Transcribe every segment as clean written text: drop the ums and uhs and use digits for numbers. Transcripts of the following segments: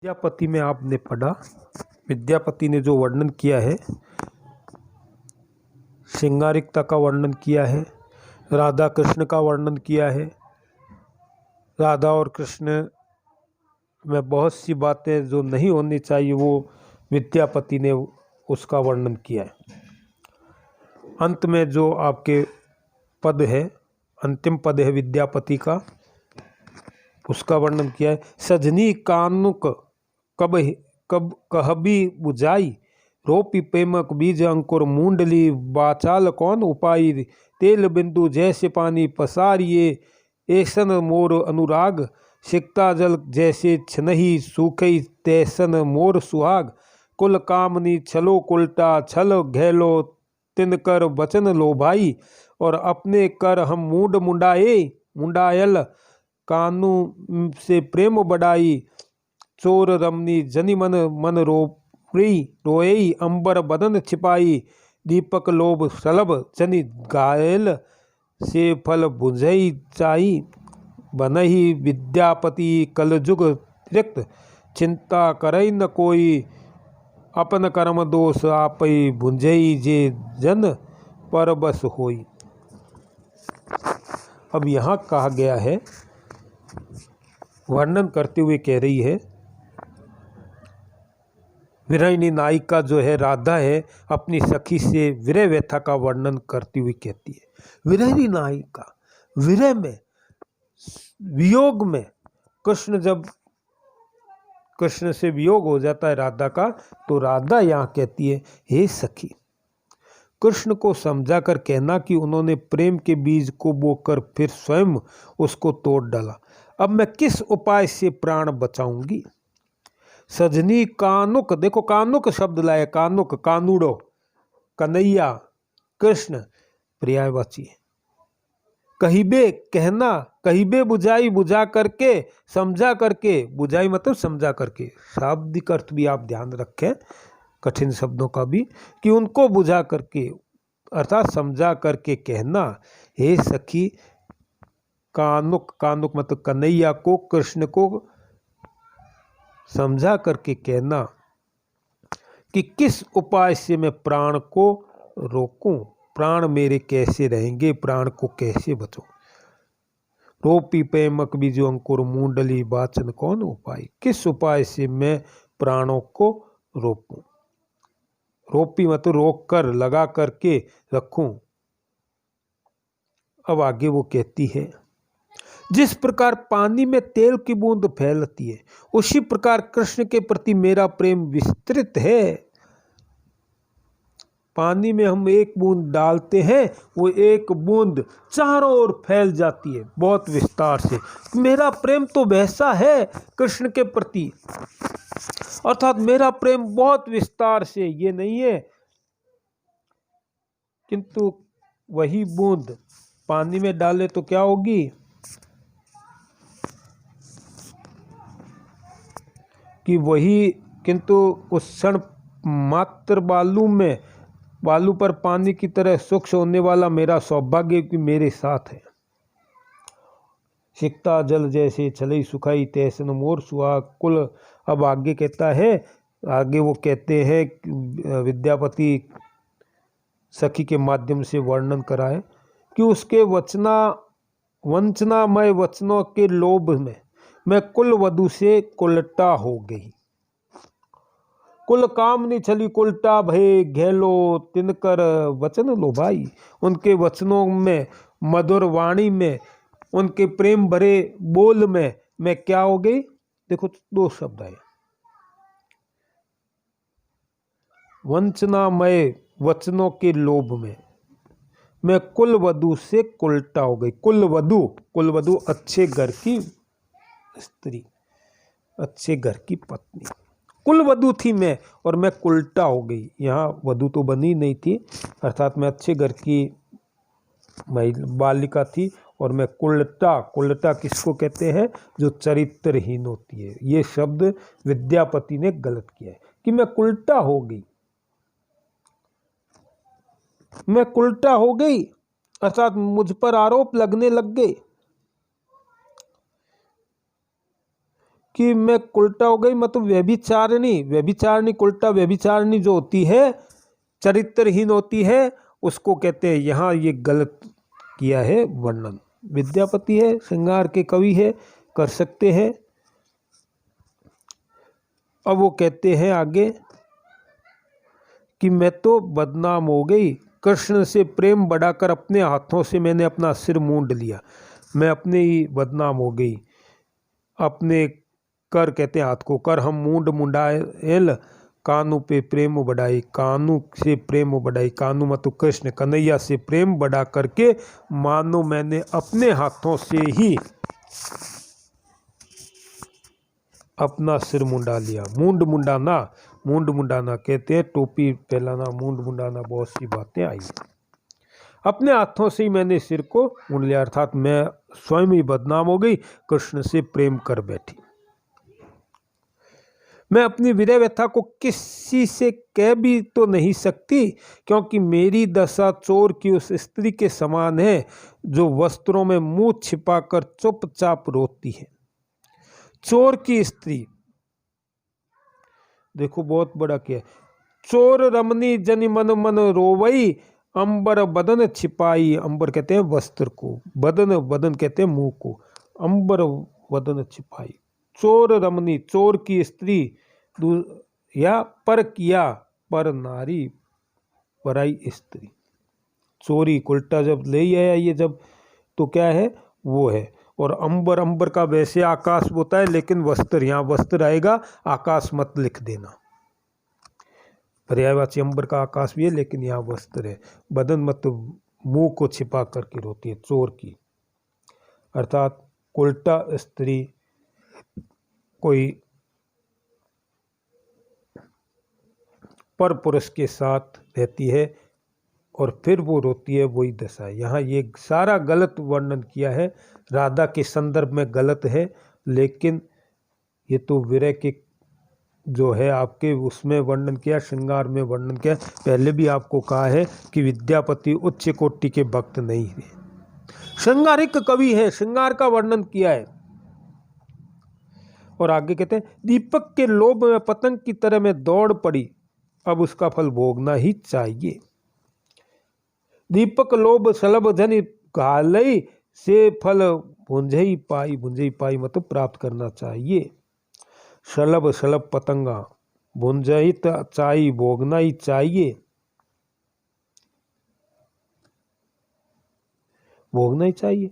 विद्यापति में आपने पढ़ा, विद्यापति ने जो वर्णन किया है, श्रृंगारिकता का वर्णन किया है, राधा कृष्ण का वर्णन किया है। राधा और कृष्ण में बहुत सी बातें जो नहीं होनी चाहिए वो विद्यापति ने उसका वर्णन किया है। अंत में जो आपके पद है, अंतिम पद है विद्यापति का, उसका वर्णन किया है। सजनी कानुक कब कब कहबी बुझाई, रोपी प्रेमक बीज अंकुर मूंडली, बाचाल कौन उपाई, तेल बिंदु जैसे पानी पसारिए, ऐसन मोर अनुराग, सिकता जल जैसे छनही सूखई, तैसन मोर सुहाग, कुल कामनी छलो कुलटा, छल घैलो तिनकर वचन लो भाई, और अपने कर हम मूड मुंडाए, मुंडायल कानू से प्रेम बढ़ाई, चोर रमनी जनि मन मन रोई रोई, अंबर बदन छिपाई, दीपक लोभ सलभ जनि घायल, से फल बुझई चाई, बनही विद्यापति कलजुग रिक्त, चिंता करई न कोई, अपन कर्म दोष आपई भुंजई, जे जन पर बस होई। अब यहाँ कहा गया है, वर्णन करते हुए कह रही है, विरहिणी नायिका जो है राधा है, अपनी सखी से विरह व्यथा का वर्णन करती हुई कहती है। विरहिणी नायिका, विरह में, वियोग में, जब कृष्ण से वियोग हो जाता है राधा का, तो राधा यहाँ कहती है, हे सखी, कृष्ण को समझा कर कहना कि उन्होंने प्रेम के बीज को बोकर फिर स्वयं उसको तोड़ डाला। अब मैं किस उपाय से प्राण बचाऊंगी। सजनी कानुक, देखो कानुक शब्द लाए, कानुक, कानूड़ो, कन्हैया, कृष्ण पर्यायवाची। कहिबे कहना, कहिबे बुझाई, बुझा करके, समझा करके, बुझाई मतलब समझा करके, शाब्दिक अर्थ भी आप ध्यान रखें कठिन शब्दों का भी, कि उनको बुझा करके अर्थात समझा करके कहना, हे सखी, कानुक, कानुक मतलब कन्हैया को, कृष्ण को समझा करके कहना कि किस उपाय से मैं प्राण को रोकूं, प्राण मेरे कैसे रहेंगे, प्राण को कैसे बचाऊं। रोपी प्रेमक बीजो अंकुर मूंडली, वाचन कौन उपाय, किस उपाय से मैं प्राणों को रोकूं। रोपी मतलब रोक कर, लगा करके रखूं। अब आगे वो कहती है, जिस प्रकार पानी में तेल की बूंद फैलती है, उसी प्रकार कृष्ण के प्रति मेरा प्रेम विस्तृत है। पानी में हम एक बूंद डालते हैं, वो एक बूंद चारों ओर फैल जाती है बहुत विस्तार से। मेरा प्रेम तो वैसा है कृष्ण के प्रति, अर्थात मेरा प्रेम बहुत विस्तार से, ये नहीं है किंतु वही बूंद पानी में डाले तो क्या होगी, कि वही, किंतु उस क्षण मात्र बालू पर पानी की तरह सूक्ष्म होने वाला मेरा सौभाग्य कि मेरे साथ है। सिकता जल जैसे छलई सुखाई, तैसन मोर सुहाग कुल। अब आगे कहता है, आगे वो कहते हैं विद्यापति सखी के माध्यम से वर्णन कराए कि उसके वंचनामय वचनों के लोभ में मैं कुल वधु से कुलटा हो गई। कुल कामनी छली कुलटा भय, घेलो तिनकर वचन लो भाई। उनके वचनों में, मधुर वाणी में, उनके प्रेम भरे बोल में मैं क्या हो गई। देखो दो शब्द है, वंचनामय वचनों के लोभ में मैं कुल वधु से कुलटा हो गई। कुल वधु अच्छे घर की स्त्री, अच्छे घर की पत्नी, कुल वधु थी मैं और मैं कुलटा हो गई। यहाँ वधु तो बनी नहीं थी, अर्थात मैं अच्छे घर की बालिका थी और मैं कुलटा किसको कहते हैं, जो चरित्रहीन होती है। ये शब्द विद्यापति ने गलत किया है कि मैं कुलटा हो गई। मैं कुलटा हो गई अर्थात मुझ पर आरोप लगने लग गए कि मैं उल्टा हो गई, मतलब व्यभिचारिणी, व्यभिचारिणी उल्टा व्यभिचारिणी जो होती है, चरित्रहीन होती है, उसको कहते हैं। यहाँ ये गलत किया है वर्णन। विद्यापति है, श्रृंगार के कवि है, कर सकते हैं। अब वो कहते हैं आगे कि मैं तो बदनाम हो गई, कृष्ण से प्रेम बढ़ाकर अपने हाथों से मैंने अपना सिर मूंड लिया। मैं अपने ही बदनाम हो गई। अपने कर कहते हैं हाथ को, कर हम मूंड मुंडाएल, कानू पे प्रेम बढ़ाई, कानू से प्रेम बढ़ाई, कानू मतलब कृष्ण, कन्हैया से प्रेम बढ़ा करके मानो मैंने अपने हाथों से ही अपना सिर मुंडा लिया। मूंड मुंडाना, मूंड मुंडाना कहते हैं टोपी पहनाना, मूंड मुंडाना, बहुत सी बातें आई। अपने हाथों से ही मैंने सिर को मुंड लिया, अर्थात मैं स्वयं ही बदनाम हो गई, कृष्ण से प्रेम कर बैठी। मैं अपनी विरह व्यथा को किसी से कह भी तो नहीं सकती, क्योंकि मेरी दशा चोर की उस स्त्री के समान है जो वस्त्रों में मुंह छिपाकर चुपचाप रोती है। चोर की स्त्री, देखो बहुत बड़ा क्या है। चोर रमनी जनि मन मन रोवई, अंबर बदन छिपाई, अंबर कहते हैं वस्त्र को, बदन बदन कहते हैं मुंह को, अंबर बदन छिपाई। चोर रमनी, चोर की स्त्री, या पर किया, पर नारी, पराई स्त्री। चोरी उल्टा जब ले आया ये जब, तो क्या है वो है। और अंबर, अंबर का वैसे आकाश होता है, लेकिन वस्त्र, यहाँ वस्त्र आएगा, आकाश मत लिख देना। पर्यायवाची अंबर का आकाश भी है, लेकिन यहाँ वस्त्र है। बदन मत, मुंह को छिपा करके रोती है, चोर की, अर्थात उल्टा स्त्री कोई पर पुरुष के साथ रहती है और फिर वो रोती है, वही दशा है। यहाँ ये सारा गलत वर्णन किया है, राधा के संदर्भ में गलत है, लेकिन ये तो विरह के जो है आपके उसमें वर्णन किया, श्रृंगार में वर्णन किया। पहले भी आपको कहा है कि विद्यापति उच्च कोटि के भक्त नहीं है, श्रृंगारिक कवि है, श्रृंगार का वर्णन किया है। और आगे कहते हैं, दीपक के लोभ में पतंग की तरह मैं दौड़ पड़ी, अब उसका फल भोगना ही चाहिए। दीपक लोभ सलभ धन घालई, से फल भुंजई पाई, भुंजई पाई मतलब प्राप्त करना चाहिए। सलभ सलभ पतंगा, भुंजई चाई, भोगना ही चाहिए, भोगना ही चाहिए।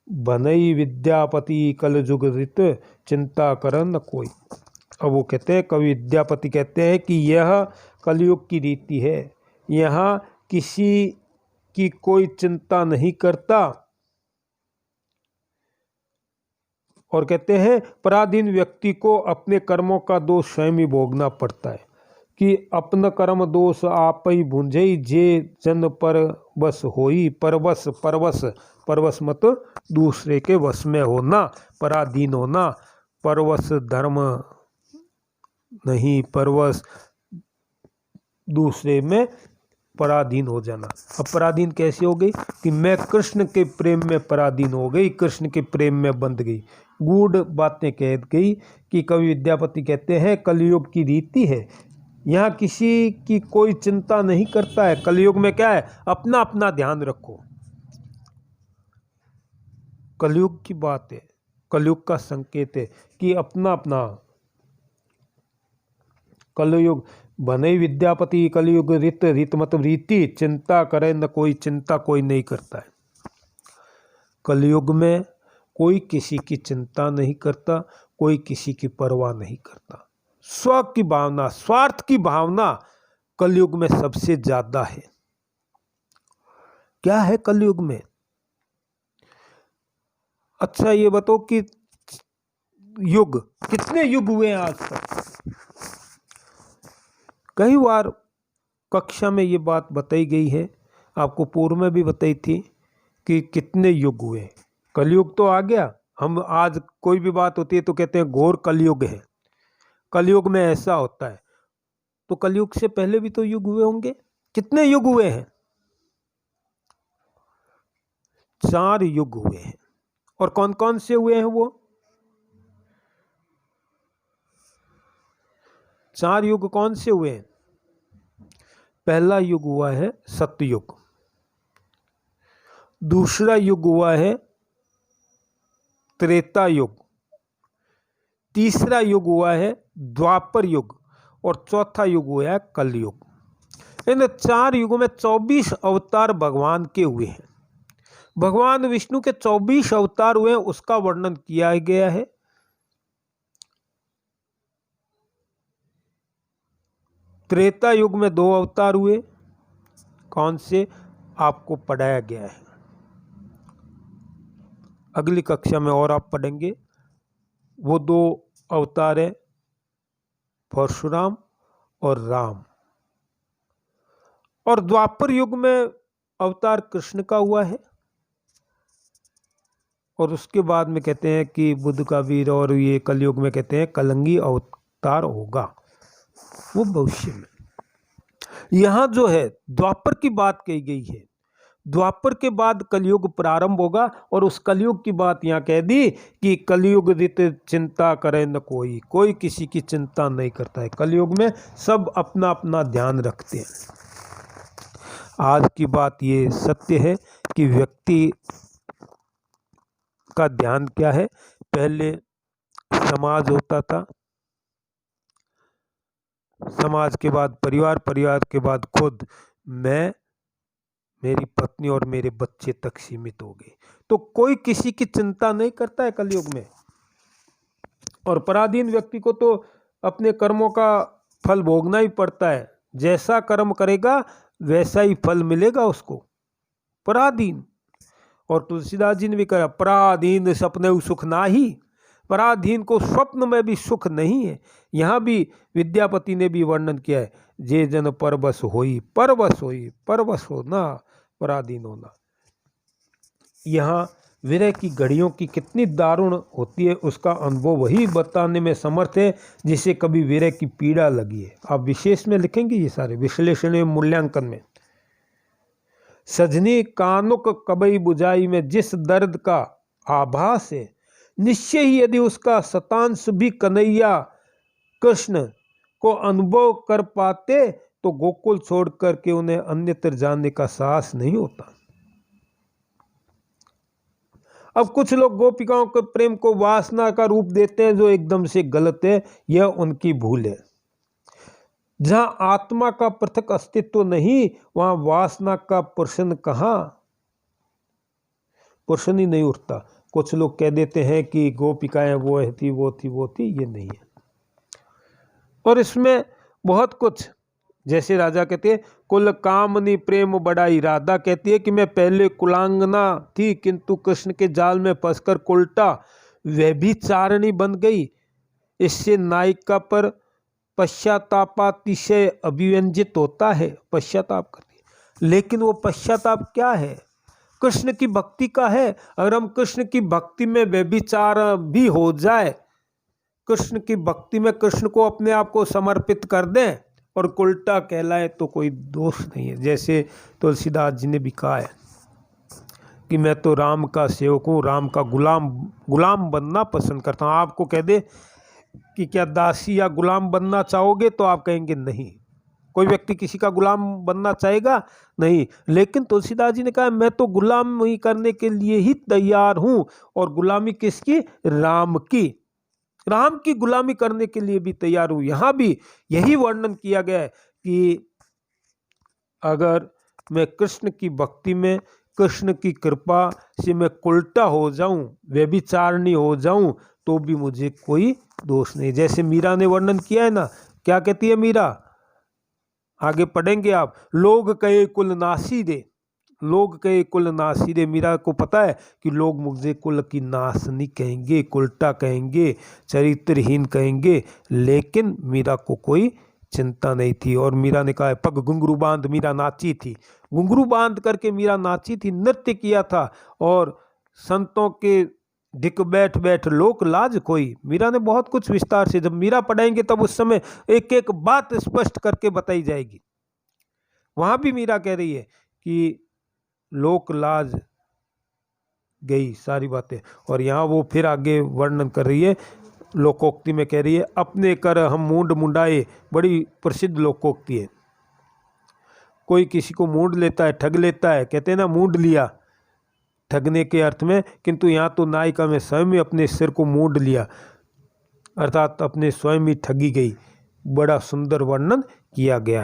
बनई विद्यापति कल जुग रित, चिंता करन न कोई। अब वो कहते हैं, कवि विद्यापति कहते हैं कि यह कलयुग की रीति है, यहाँ किसी की कोई चिंता नहीं करता। और कहते हैं, पराधीन व्यक्ति को अपने कर्मों का दोष स्वयं ही भोगना पड़ता है, कि अपना कर्म दोष आप ही भूंजई, जे जन पर बस होई परवश, परवश, परवश मत दूसरे के वश में होना, पराधीन होना, परवश धर्म नहीं, परवश दूसरे में पराधीन हो जाना। अब पराधीन कैसे हो गई कि मैं कृष्ण के प्रेम में पराधीन हो गई, कृष्ण के प्रेम में बंध गई। गूढ़ बातें कह गई कि कवि विद्यापति कहते हैं कलयुग की रीति है, यहाँ किसी की कोई चिंता नहीं करता है। कलयुग में क्या है, अपना अपना ध्यान रखो, कलयुग की बात है, कलयुग का संकेत है कि अपना अपना। कलयुग बने विद्यापति कलयुग रित, रित मतलब रीति, चिंता करे न कोई, चिंता कोई नहीं करता है। कलयुग में कोई किसी की चिंता नहीं करता, कोई किसी की परवाह नहीं करता। स्व की भावना, स्वार्थ की भावना कलयुग में सबसे ज्यादा है। क्या है कलयुग में? अच्छा ये बताओ कि युग, कितने युग हुए हैं आज तक? कई बार कक्षा में ये बात बताई गई है, आपको पूर्व में भी बताई थी कि कितने युग हुए। कलयुग तो आ गया, हम आज कोई भी बात होती है तो कहते हैं घोर कलयुग है, कलयुग में ऐसा होता है। तो कलयुग से पहले भी तो युग हुए होंगे। कितने युग हुए हैं? 4 युग हुए हैं। और कौन कौन से हुए हैं वो? 4 युग कौन से हुए हैं? पहला युग हुआ है सतयुग, दूसरा युग हुआ है त्रेता युग, तीसरा युग हुआ है द्वापर युग और चौथा युग हुआ है कलयुग। इन 4 युगों में 24 अवतार भगवान के हुए हैं। भगवान विष्णु के 24 अवतार हुए हैं, उसका वर्णन किया गया है। त्रेता युग में 2 अवतार हुए, कौन से? आपको पढ़ाया गया है, अगली कक्षा में और आप पढ़ेंगे। वो 2 अवतार है परशुराम और राम। और द्वापर युग में अवतार कृष्ण का हुआ है, और उसके बाद में कहते हैं कि बुद्ध का वीर, और ये कलयुग में कहते हैं कलंगी अवतार होगा, वो भविष्य में। यहाँ जो है द्वापर की बात कही गई है, द्वापर के बाद कलयुग प्रारंभ होगा, और उस कलयुग की बात यहाँ कह दी कि कलयुग रित चिंता करे न कोई, कोई किसी की चिंता नहीं करता है। कलयुग में सब अपना अपना ध्यान रखते हैं। आज की बात ये सत्य है कि व्यक्ति का ध्यान क्या है? पहले समाज होता था, समाज के बाद परिवार, परिवार के बाद खुद, मैं, मेरी पत्नी और मेरे बच्चे तक सीमित हो गए। तो कोई किसी की चिंता नहीं करता है कलयुग में। और पराधीन व्यक्ति को तो अपने कर्मों का फल भोगना ही पड़ता है, जैसा कर्म करेगा वैसा ही फल मिलेगा उसको। पराधीन, और तुलसीदास जी ने भी कहा, पराधीन सपने सुख नाही, पराधीन को स्वप्न में भी सुख नहीं है। यहाँ भी विद्यापति ने भी वर्णन किया है, जे जन परवश होई, परवश होई, परवश होना, पराधीन होना। यहाँ विरह की घड़ियों की कितनी दारुण होती है, उसका अनुभव वही बताने में समर्थ है जिसे कभी विरह की पीड़ा लगी है। आप विशेष में लिखेंगे ये सारे विश्लेषण एवं मूल्यांकन में। सजनी कानुक कबई बुझाई में जिस दर्द का आभास है, निश्चय ही यदि उसका शतांश भी कन्हैया कृष्ण को अनुभव कर पाते तो गोकुल छोड़ करके उन्हें अन्यत्र जाने का साहस नहीं होता। अब कुछ लोग गोपिकाओं के प्रेम को वासना का रूप देते हैं, जो एकदम से गलत है, यह उनकी भूल है। जहां आत्मा का पृथक अस्तित्व नहीं, वहां वासना का प्रश्न कहां? प्रश्न ही नहीं उठता। कुछ लोग कह देते हैं कि गोपिकाएं वो थी, वो थी, वो थी, ये नहीं है। और इसमें बहुत कुछ, जैसे राजा कहते हैं कुल कामनी प्रेम बढ़ाई, राधा कहती है कि मैं पहले कुलांगना थी किंतु कृष्ण के जाल में फंसकर उल्टा वह भी चारणी बन गई। इससे नायिका पर पश्चातापातिशय अभिव्यंजित होता है, पश्चाताप करती है। लेकिन वो पश्चाताप क्या है? कृष्ण की भक्ति का है। अगर हम कृष्ण की भक्ति में व्यभिचार भी हो जाए, कृष्ण की भक्ति में कृष्ण को अपने आप को समर्पित कर दें और उल्टा कहलाए तो कोई दोष नहीं है। जैसे तुलसीदास जी ने भी कहा है कि मैं तो राम का सेवक हूँ, राम का गुलाम बनना पसंद करता हूँ। आपको कह दे कि क्या दासी या गुलाम बनना चाहोगे, तो आप कहेंगे नहीं। कोई व्यक्ति किसी का गुलाम बनना चाहेगा? नहीं। लेकिन तुलसीदास जी ने कहा मैं तो गुलामी करने के लिए ही तैयार हूँ। और गुलामी किसकी? राम की। राम की गुलामी करने के लिए भी तैयार हूँ। यहाँ भी यही वर्णन किया गया है कि अगर मैं कृष्ण की भक्ति में, कृष्ण की कृपा से मैं उल्टा हो जाऊं, व्यभिचारिणी हो जाऊं, तो भी मुझे कोई दोष नहीं। जैसे मीरा ने वर्णन किया है ना, क्या कहती है मीरा? आगे पढ़ेंगे आप। लोग कहे कुल नासी दे, लोग कहे कुल नासी दे। मीरा को पता है कि लोग मुझे कुल की नासनी कहेंगे, उल्टा कहेंगे, चरित्रहीन कहेंगे, लेकिन मीरा को कोई चिंता नहीं थी। और मीरा ने कहा पग घुंघरू बांध मीरा नाची थी। घुंघरू बांध करके मीरा नाची थी, नृत्य किया था। और संतों के ढिक बैठ बैठ लोक लाज कोई। मीरा ने बहुत कुछ विस्तार से, जब मीरा पढ़ाएंगे तब उस समय एक एक बात स्पष्ट करके बताई जाएगी। वहां भी मीरा कह रही है कि लोक लाज गई सारी बातें। और यहाँ वो फिर आगे वर्णन कर रही है लोकोक्ति में कह रही है, अपने कर हम मूंड मुंडाए, बड़ी प्रसिद्ध लोकोक्ति है। कोई किसी को मूंड लेता है, ठग लेता है, कहते हैं ना मूंड लिया, ठगने के अर्थ में, किंतु यहाँ तो नायिका में स्वयं ही अपने सिर को मूंड लिया, अर्थात अपने स्वयं ही ठगी गई। बड़ा सुंदर वर्णन किया गया है।